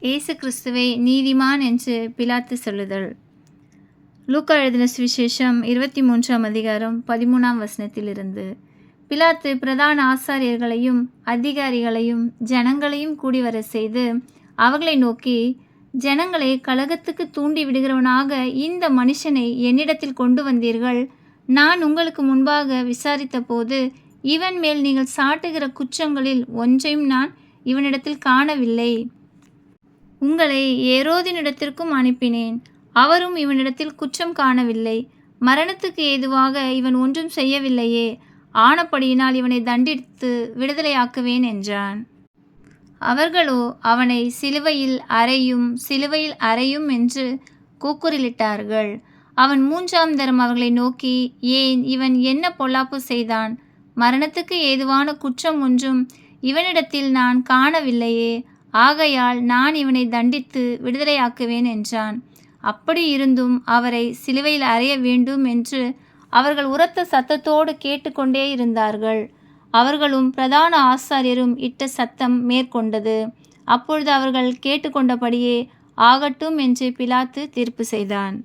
இயேசு கிறிஸ்துவை நீதிமான் என்று பிலாத்து சொல்லுதல். லூக்கா எழுதின சுவிசேஷம் 23ஆம் அதிகாரம் 13ஆம் வசனத்திலிருந்து. பிலாத்து பிரதான ஆசாரியர்களையும் அதிகாரிகளையும் ஜனங்களையும் கூடிவர செய்து அவர்களை நோக்கி, ஜனங்களை கலகத்துக்கு தூண்டி விடுகிறவனாக இந்த மனுஷனை என்னிடத்தில் கொண்டு வந்தீர்கள். நான் உங்களுக்கு முன்பாக விசாரித்த போது இவன் மேல் நீங்கள் சாட்டுகிற குற்றங்களில் ஒன்றையும் நான் இவனிடத்தில் காணவில்லை. உங்களை ஏரோதினிடத்திற்கும் அனுப்பினேன், அவரும் இவனிடத்தில் குற்றம் காணவில்லை. மரணத்துக்கு ஏதுவாக இவன் ஒன்றும் செய்யவில்லையே, ஆனபடியினால் இவனை தண்டித்து விடுதலையாக்குவேன் என்றான். அவர்களோ அவனை சிலுவையில் அறையும் சிலுவையில் அறையும் என்று கூக்குரலிட்டார்கள். அவன் 3ஆம் தரம் அவர்களை நோக்கி, ஏன், இவன் என்ன பொல்லாப்பு செய்தான்? மரணத்துக்கு ஏதுவான குற்றம் ஒன்றும் இவனிடத்தில் நான் காணவில்லையே, ஆகையால் நான் இவனை தண்டித்து விடுதலையாக்குவேன் என்றான். அப்படி இருந்தும் அவரை சிலுவையில் அறைய வேண்டும் என்று அவர்கள் உரத்த சத்தத்தோடு கேட்டுக்கொண்டே இருந்தார்கள். அவர்களும் பிரதான ஆசாரியரும் இட்ட சத்தம் மேற்கொண்டது. அப்பொழுது அவர்கள் கேட்டுக்கொண்டபடியே ஆகட்டும் என்று பிலாத்து தீர்ப்பு செய்தான்.